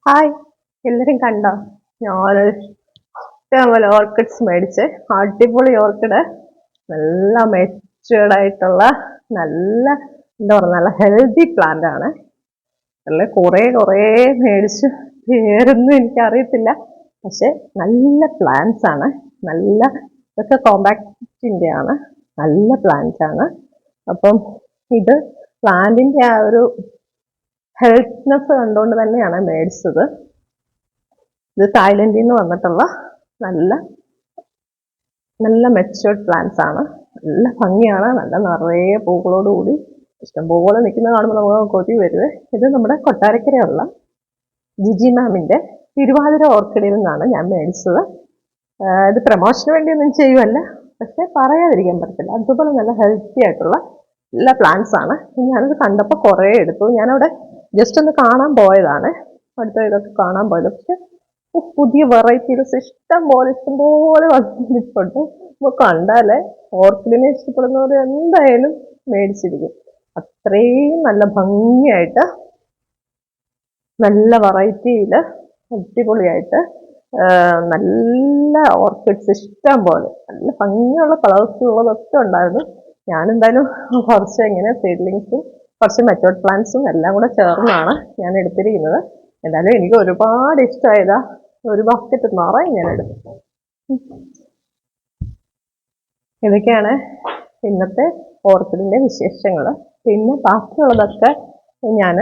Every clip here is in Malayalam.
ഹായ്, എല്ലാരും കണ്ടോ? ഞാൻ ഇഷ്ടംപോലെ ഓർക്കിഡ്സ് മേടിച്ച് അടിപൊളി ഓർക്കിഡ്, നല്ല മെച്ചുവേർഡ് ആയിട്ടുള്ള നല്ല എന്താ പറയുക, നല്ല ഹെൽത്തി പ്ലാന്റ് ആണ്. നല്ല കുറേ മേടിച്ചു, പേരൊന്നും എനിക്കറിയത്തില്ല. പക്ഷെ നല്ല പ്ലാന്റ്സ് ആണ്. നല്ല ഇതൊക്കെ കോമ്പാക്റ്റിന്റെ ആണ്. നല്ല പ്ലാന്റ്സ് ആണ്. അപ്പം ഇത് പ്ലാന്റിന്റെ ആ ഒരു ഹെൽത്ത്നെസ് കണ്ടുകൊണ്ട് തന്നെയാണ് മേടിച്ചത്. ഇത് തായ്ലൻഡിൽ നിന്ന് വന്നിട്ടുള്ള നല്ല നല്ല മെച്ചുവേർഡ് പ്ലാന്റ്സ് ആണ്. നല്ല ഭംഗിയാണ്. നല്ല നിറയെ പൂക്കളോട് കൂടി ഇഷ്ടംപോലെ നിൽക്കുന്ന കാണുമ്പോൾ നമുക്ക് കൊതി വരുവേ. ഇത് നമ്മുടെ കൊട്ടാരക്കരയുള്ള ജിജി മാമിന്റെ തിരുവാതിര ഓർക്കിഡിൽ നിന്നാണ് ഞാൻ മേടിച്ചത്. ഇത് പ്രമോഷന് വേണ്ടിയൊന്നും ചെയ്യുമല്ല, പക്ഷെ പറയാതിരിക്കാൻ പറ്റത്തില്ല. അതുപോലെ നല്ല ഹെൽത്തി ആയിട്ടുള്ള എല്ലാ പ്ലാന്റ്സ് ആണ്. ഞാനത് കണ്ടപ്പോൾ കുറേ എടുത്തു. ഞാനവിടെ ജസ്റ്റ് ഒന്ന് കാണാൻ പോയതാണ്, അടുത്ത ഇതൊക്കെ കാണാൻ പോയത്. പക്ഷെ പുതിയ വെറൈറ്റീസ് ഇഷ്ടംപോലെ വന്നിട്ടുണ്ട്. അപ്പോൾ കണ്ടാലേ ഓർക്കിഡിനെ ഇഷ്ടപ്പെടുന്നവർ എന്തായാലും മേടിച്ചിരിക്കും. അത്രയും നല്ല ഭംഗിയായിട്ട്, നല്ല വെറൈറ്റിയിൽ അടിപൊളിയായിട്ട് നല്ല ഓർക്കിഡ്സ് ഇഷ്ടം പോലെ നല്ല ഭംഗിയുള്ള കളേഴ്സുള്ളതൊക്കെ ഉണ്ടായിരുന്നു. ഞാനെന്തായാലും കുറച്ച് ഇങ്ങനെ സീഡ്ലിങ്സും കുറച്ച് മെച്ചോർഡ് പ്ലാന്റ്സും എല്ലാം കൂടെ ചേർന്നാണ് ഞാൻ എടുത്തിരിക്കുന്നത്. എന്തായാലും എനിക്ക് ഒരുപാട് ഇഷ്ടമായതാ. ഒരു ബാസ്ക്കറ്റ് നിറയെ ഞാൻ എടുത്തു. ഇതൊക്കെയാണ് ഇന്നത്തെ ഓർക്കിഡിന്റെ വിശേഷങ്ങൾ. പിന്നെ ബാക്കിയുള്ളതൊക്കെ ഞാൻ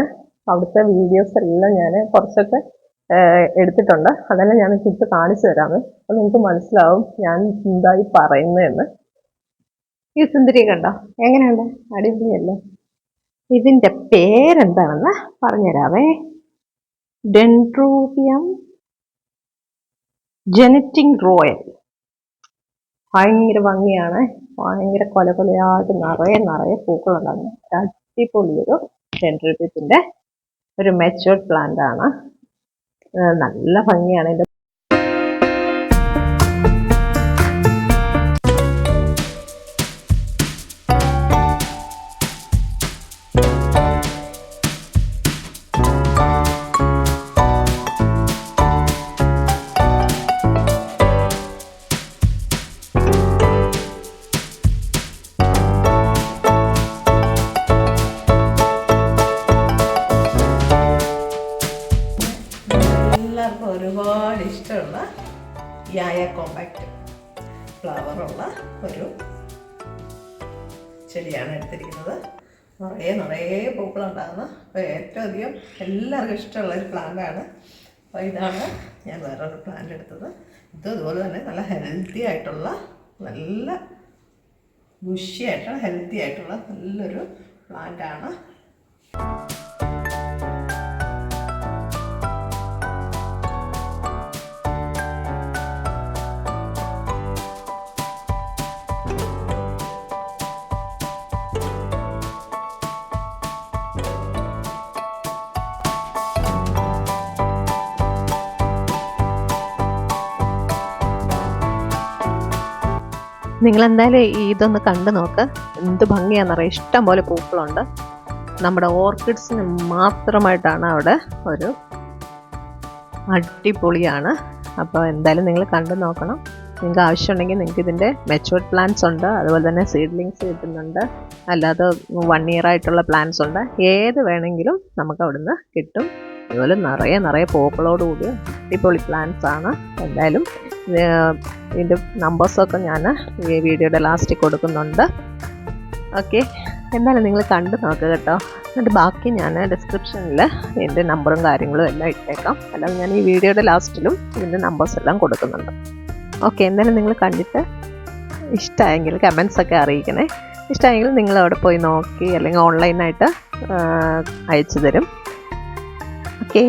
അവിടുത്തെ വീഡിയോസ് എല്ലാം ഞാൻ കുറച്ചൊക്കെ എടുത്തിട്ടുണ്ട്. അതെല്ലാം ഞാൻ ഇട്ട് കാണിച്ചു തരാമേ. അപ്പം നിങ്ങൾക്ക് മനസ്സിലാവും ഞാൻ എന്തായി പറയുന്നതെന്ന്. ഈ സുന്ദരി കണ്ടോ, എങ്ങനെയുണ്ട്? അടിപൊളിയല്ലേ? ഇതിന്റെ പേരെന്താണെന്ന് പറഞ്ഞുതരാവേ. Dendrobium genetic royal. ഭയങ്കര ഭംഗിയാണ്. ഭയങ്കര കൊലയായിട്ട് നിറയെ പൂക്കളുണ്ടാകുന്നു. അടിപൊളിയൊരു ഡെൻഡ്രോബിയത്തിന്റെ ഒരു മെച്ചുവേർഡ് പ്ലാന്റ് ആണ്. നല്ല ഭംഗിയാണ്. ഇതിന്റെ ഒരുപാട് ഇഷ്ടമുള്ള യായ കോമ്പാക്റ്റ് ഫ്ലവറുള്ള ഒരു ചെടിയാണ് എടുത്തിരിക്കുന്നത്. നിറയെ പൂക്കളുണ്ടാകുന്ന, അപ്പോൾ ഏറ്റവും അധികം എല്ലാവർക്കും ഇഷ്ടമുള്ള ഒരു പ്ലാന്റാണ്. അപ്പോൾ ഇതാണ് ഞാൻ വേറൊരു പ്ലാന്റ് എടുത്തത്. ഇത് അതുപോലെ തന്നെ നല്ല ഹെൽത്തി ആയിട്ടുള്ള, നല്ല ബുഷിയായിട്ടുള്ള ഹെൽത്തി ആയിട്ടുള്ള നല്ലൊരു പ്ലാന്റാണ്. നിങ്ങളെന്തായാലും ഇതൊന്ന് കണ്ടു നോക്ക്. എന്ത് ഭംഗിയാണെന്നറിയാം. ഇഷ്ടം പോലെ പൂക്കളുണ്ട്. നമ്മുടെ ഓർക്കിഡ്സിന് മാത്രമായിട്ടാണ് അവിടെ ഒരു അടിപൊളിയാണ്. അപ്പോൾ എന്തായാലും നിങ്ങൾ കണ്ടു നോക്കണം. നിങ്ങൾക്ക് ആവശ്യമുണ്ടെങ്കിൽ നിങ്ങൾക്ക് ഇതിൻ്റെ മെച്ചുവേർഡ് പ്ലാന്റ്സ് ഉണ്ട്, അതുപോലെ തന്നെ സീഡ്ലിങ്സ് കിട്ടുന്നുണ്ട്, അല്ലാതെ 1 year ആയിട്ടുള്ള പ്ലാന്റ്സ് ഉണ്ട്. ഏത് വേണമെങ്കിലും നമുക്ക് അവിടുന്ന് കിട്ടും. അതുപോലെ നിറയെ പൂക്കളോടുകൂടി അടിപൊളി പ്ലാന്റ്സ് ആണ്. എന്തായാലും ഇതിൻ്റെ നമ്പേഴ്സൊക്കെ ഞാൻ ഈ വീഡിയോയുടെ ലാസ്റ്റിൽ കൊടുക്കുന്നുണ്ട്. ഓക്കെ, എന്തായാലും നിങ്ങൾ കണ്ടു നോക്കുക കേട്ടോ. എന്നിട്ട് ബാക്കി ഞാൻ ഡിസ്ക്രിപ്ഷനിൽ ഇതിൻ്റെ നമ്പറും കാര്യങ്ങളും എല്ലാം ഇട്ടേക്കാം. അല്ലാതെ ഞാൻ ഈ വീഡിയോയുടെ ലാസ്റ്റിലും ഇതിൻ്റെ നമ്പേഴ്സ് എല്ലാം കൊടുക്കുന്നുണ്ട്. ഓക്കെ, എന്തായാലും നിങ്ങൾ കണ്ടിട്ട് ഇഷ്ടമായെങ്കിൽ കമൻസൊക്കെ അറിയിക്കണേ. ഇഷ്ടമായെങ്കിൽ നിങ്ങൾ അവിടെ പോയി നോക്കി അല്ലെങ്കിൽ ഓൺലൈനായിട്ട് അയച്ചു തരും. ഓക്കെ.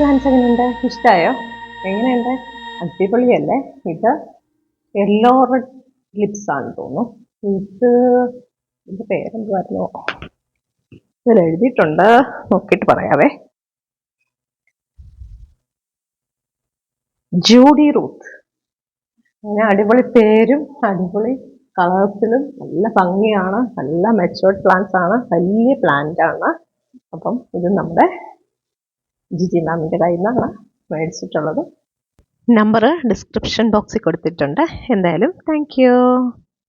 പ്ലാന്റ്സ് എങ്ങനെയുണ്ട്? ഇഷ്ടമായോ? എങ്ങനെയുണ്ട്? അടിപൊളിയല്ലേ? ഇത് യെല്ലോ റെഡ് ലിപ്സ് ആണെന്ന് തോന്നുന്നു. ഇതിന്റെ പേരെന്തുവായിരുന്നു? ഇതിൽ എഴുതിയിട്ടുണ്ട്, നോക്കിയിട്ട് പറയാവേ. Judy Ruth. അങ്ങനെ അടിപൊളി പേരും അടിപൊളി കളേഴ്സിലും നല്ല ഭംഗിയാണ്. നല്ല മെച്ചുവേർഡ് പ്ലാന്റ്സ് ആണ്, വലിയ പ്ലാന്റ് ആണ്. അപ്പം ഇത് നമ്മുടെ ജിജി മാമിൻ്റെ കയ്യിൽ നിന്നാണ് മേടിച്ചിട്ടുള്ളത്. നമ്പർ ഡിസ്ക്രിപ്ഷൻ ബോക്സിൽ കൊടുത്തിട്ടുണ്ട്. എന്തായാലും താങ്ക് യു.